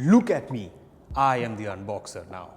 Look at me, I am the unboxer now.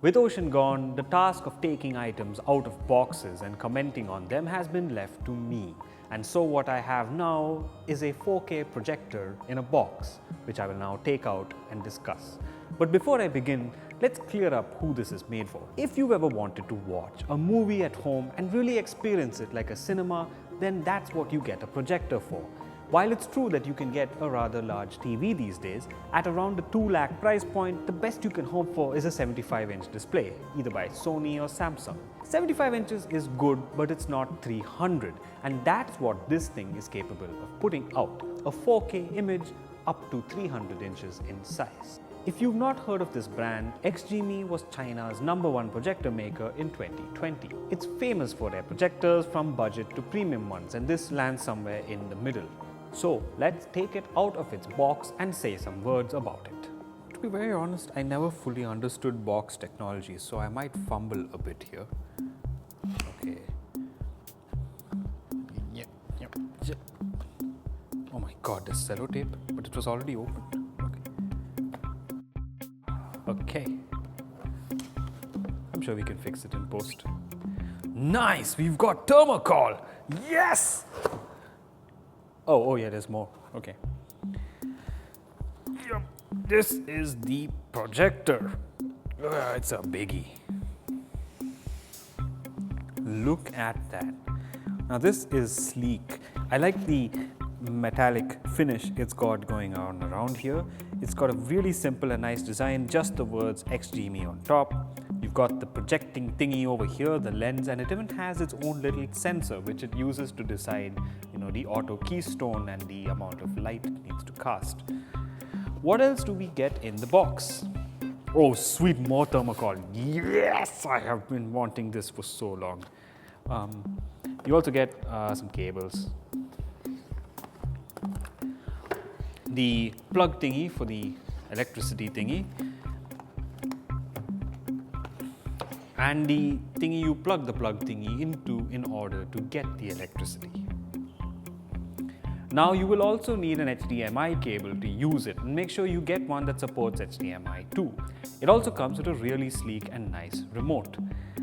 With Ocean gone, the task of taking items out of boxes and commenting on them has been left to me. And so what I have now is a 4K projector in a box, which I will now take out and discuss. But before I begin, let's clear up who this is made for. If you've ever wanted to watch a movie at home and really experience it like a cinema, then that's what you get a projector for. While it's true that you can get a rather large TV these days, at around the 2 lakh price point, the best you can hope for is a 75-inch display, either by Sony or Samsung. 75 inches is good, but it's not 300, and that's what this thing is capable of putting out, a 4K image up to 300 inches in size. If you've not heard of this brand, XGIMI was China's #1 projector maker in 2020. It's famous for their projectors from budget to premium ones, and this lands somewhere in the middle. So let's take it out of its box and say some words about it. To be very honest, I never fully understood box technology, so I might fumble a bit here. Okay. Yep. Oh my god, there's sellotape, but it was already opened. Okay. I'm sure we can fix it in post. Nice! We've got thermocol! Yes! Oh yeah, there's more. Okay. Yep. This is the projector. It's a biggie. Look at that. Now this is sleek. I like the metallic finish it's got going on around here. It's got a really simple and nice design, just the words XGIMI on top. You've got the projecting thingy over here, the lens, and it even has its own little sensor which it uses to decide, the auto keystone and the amount of light it needs to cast. What else do we get in the box? Oh, sweet, more thermocol. Yes, I have been wanting this for so long. You also get some cables. The plug thingy for the electricity thingy, and the thingy you plug the plug thingy into in order to get the electricity. Now you will also need an HDMI cable to use it, and make sure you get one that supports HDMI too. It also comes with a really sleek and nice remote.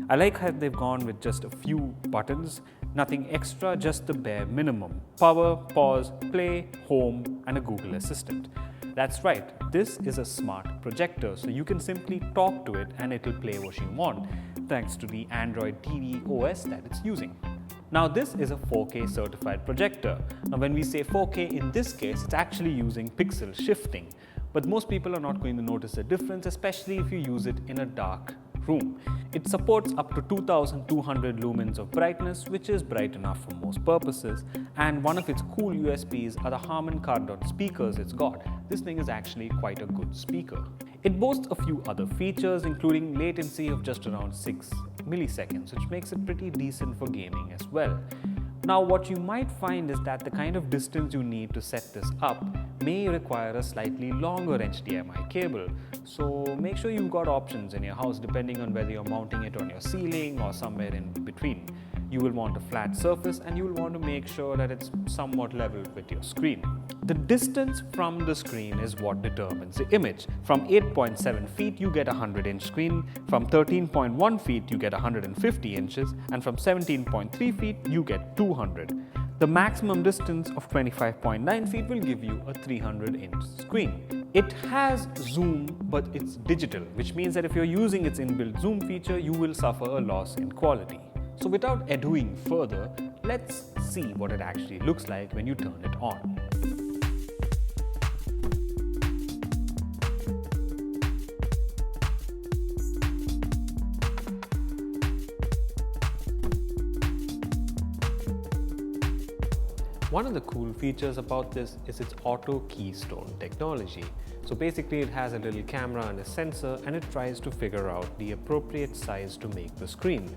I like how they've gone with just a few buttons, nothing extra, just the bare minimum. Power, pause, play, home, and a Google Assistant. That's right, this is a smart projector, so you can simply talk to it and it'll play what you want, thanks to the Android TV OS that it's using. Now this is a 4K certified projector. Now when we say 4K in this case, it's actually using pixel shifting. But most people are not going to notice a difference, especially if you use it in a dark room. It supports up to 2200 lumens of brightness, which is bright enough for most purposes. And one of its cool USPs are the Harman Kardon speakers it's got. This thing is actually quite a good speaker. It boasts a few other features, including latency of just around 6 milliseconds, which makes it pretty decent for gaming as well. Now what you might find is that the kind of distance you need to set this up may require a slightly longer HDMI cable. So make sure you've got options in your house depending on whether you're mounting it on your ceiling or somewhere in between. You will want a flat surface and you will want to make sure that it's somewhat level with your screen. The distance from the screen is what determines the image. From 8.7 feet you get a 100-inch screen, from 13.1 feet you get 150 inches, and from 17.3 feet you get 200. The maximum distance of 25.9 feet will give you a 300-inch screen. It has zoom, but it's digital, which means that if you're using its inbuilt zoom feature, you will suffer a loss in quality. So without ado further, let's see what it actually looks like when you turn it on. One of the cool features about this is its auto keystone technology. So basically it has a little camera and a sensor, and it tries to figure out the appropriate size to make the screen.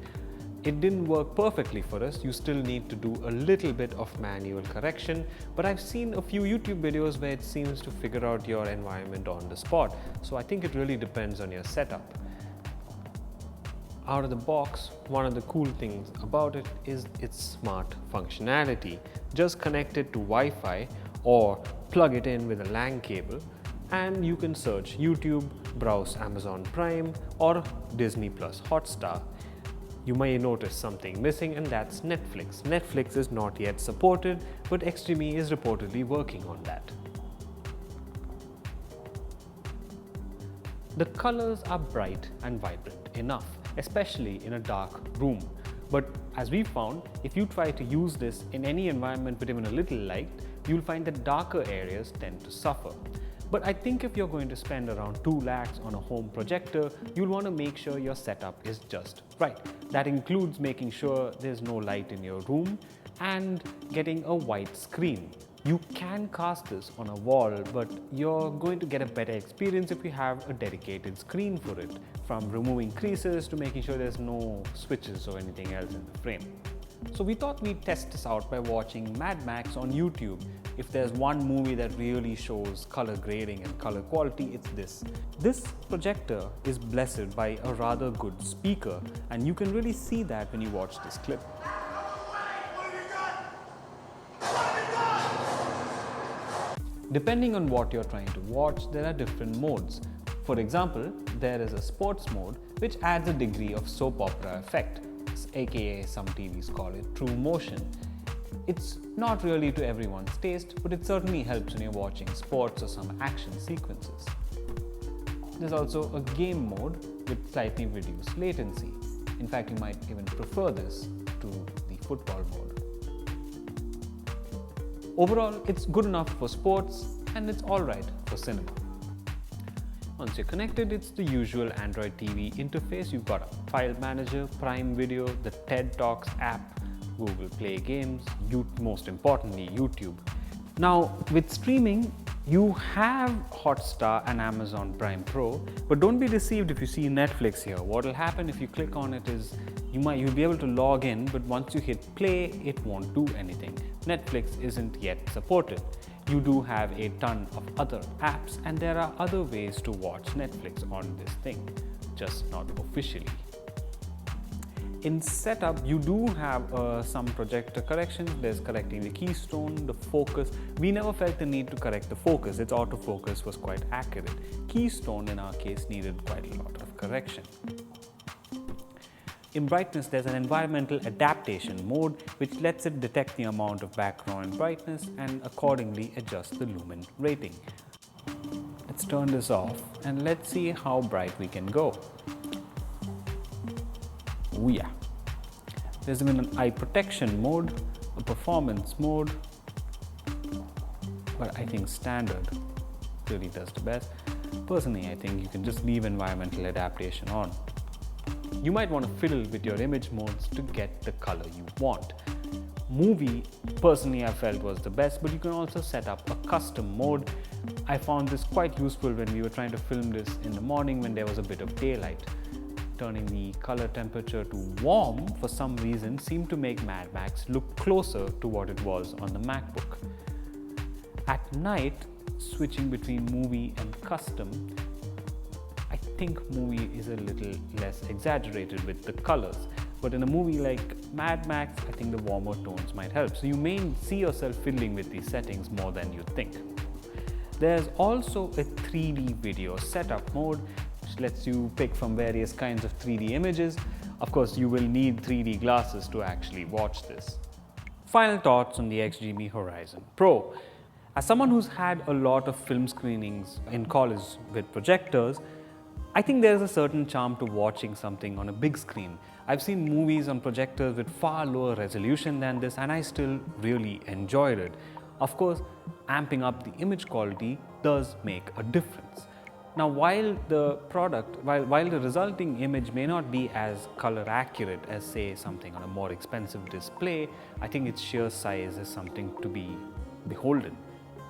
It didn't work perfectly for us. You still need to do a little bit of manual correction, but I've seen a few YouTube videos where it seems to figure out your environment on the spot. So I think it really depends on your setup. Out of the box, one of the cool things about it is its smart functionality. Just connect it to Wi-Fi or plug it in with a LAN cable and you can search YouTube, browse Amazon Prime or Disney Plus Hotstar. You may notice something missing, and that's Netflix. Netflix is not yet supported, but XGIMI is reportedly working on that. The colors are bright and vibrant enough, especially in a dark room. But as we found, if you try to use this in any environment with even a little light, you'll find that darker areas tend to suffer. But I think if you're going to spend around 2 lakhs on a home projector, you'll want to make sure your setup is just right. That includes making sure there's no light in your room and getting a white screen. You can cast this on a wall, but you're going to get a better experience if you have a dedicated screen for it, from removing creases to making sure there's no switches or anything else in the frame. So we thought we'd test this out by watching Mad Max on YouTube. If there's one movie that really shows color grading and color quality, it's this. This projector is blessed by a rather good speaker, and you can really see that when you watch this clip. Depending on what you're trying to watch, there are different modes. For example, there is a sports mode which adds a degree of soap opera effect, aka some TVs call it true motion. It's not really to everyone's taste, but it certainly helps when you're watching sports or some action sequences. There's also a game mode with slightly reduced latency. In fact, you might even prefer this to the football mode. Overall, it's good enough for sports and it's alright for cinema. Once you're connected, it's the usual Android TV interface. You've got a file manager, Prime Video, the TED Talks app, Google Play Games, most importantly, YouTube. Now, with streaming, you have Hotstar and Amazon Prime Pro, but don't be deceived if you see Netflix here. What will happen if you click on it is you'll be able to log in, but once you hit play, it won't do anything. Netflix isn't yet supported. You do have a ton of other apps, and there are other ways to watch Netflix on this thing, just not officially. In setup, you do have some projector corrections. There's correcting the keystone, the focus. We never felt the need to correct the focus. Its autofocus was quite accurate. Keystone, in our case, needed quite a lot of correction. In brightness, there's an environmental adaptation mode which lets it detect the amount of background brightness and accordingly adjust the lumen rating. Let's turn this off and let's see how bright we can go. Oh yeah. There's even an eye protection mode, a performance mode, but I think standard really does the best. Personally, I think you can just leave environmental adaptation on. You might want to fiddle with your image modes to get the color you want. Movie, personally I felt was the best, but you can also set up a custom mode. I found this quite useful when we were trying to film this in the morning when there was a bit of daylight. Turning the color temperature to warm for some reason seemed to make Mad Max look closer to what it was on the MacBook. At night, switching between movie and custom, I think movie is a little less exaggerated with the colors, but in a movie like Mad Max, I think the warmer tones might help. So you may see yourself fiddling with these settings more than you think. There's also a 3D video setup mode, which lets you pick from various kinds of 3D images. Of course, you will need 3D glasses to actually watch this. Final thoughts on the XGIMI Horizon Pro. As someone who's had a lot of film screenings in college with projectors, I think there's a certain charm to watching something on a big screen. I've seen movies on projectors with far lower resolution than this, and I still really enjoyed it. Of course, amping up the image quality does make a difference. Now, while the resulting image may not be as color accurate as, say, something on a more expensive display, I think its sheer size is something to be beholden.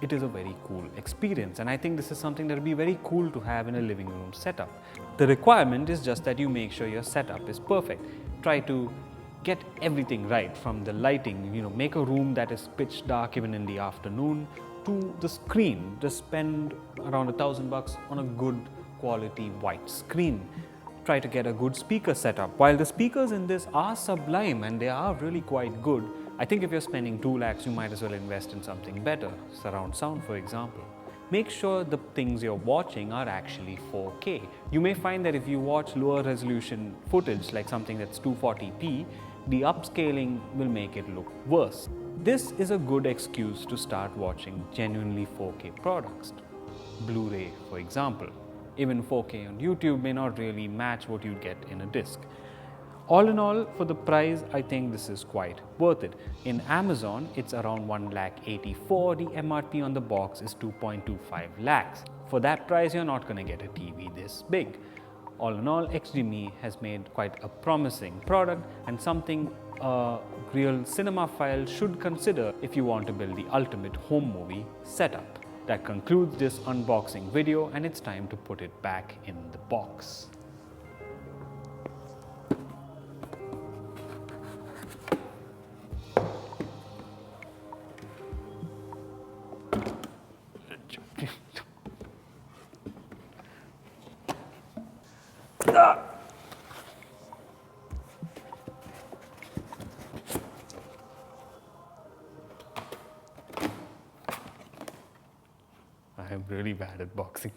It is a very cool experience, and I think this is something that would be very cool to have in a living room setup. The requirement is just that you make sure your setup is perfect. Try to get everything right, from the lighting, make a room that is pitch dark even in the afternoon, to the screen. Just spend around $1,000 on a good quality white screen. Try to get a good speaker setup. While the speakers in this are sublime and they are really quite good, I think if you're spending 2 lakhs, you might as well invest in something better, surround sound for example. make sure the things you're watching are actually 4K. You may find that if you watch lower resolution footage like something that's 240p, the upscaling will make it look worse. This is a good excuse to start watching genuinely 4K products. Blu-ray, for example. Even 4K on YouTube may not really match what you'd get in a disc. All in all, for the price, I think this is quite worth it. In Amazon, it's around 1,84,000. The MRP on the box is 2.25 lakhs. For that price, you're not going to get a TV this big. All in all, XGIMI has made quite a promising product and something a real cinemaphile should consider if you want to build the ultimate home movie setup. That concludes this unboxing video, and it's time to put it back in the box. I'm really bad at boxing.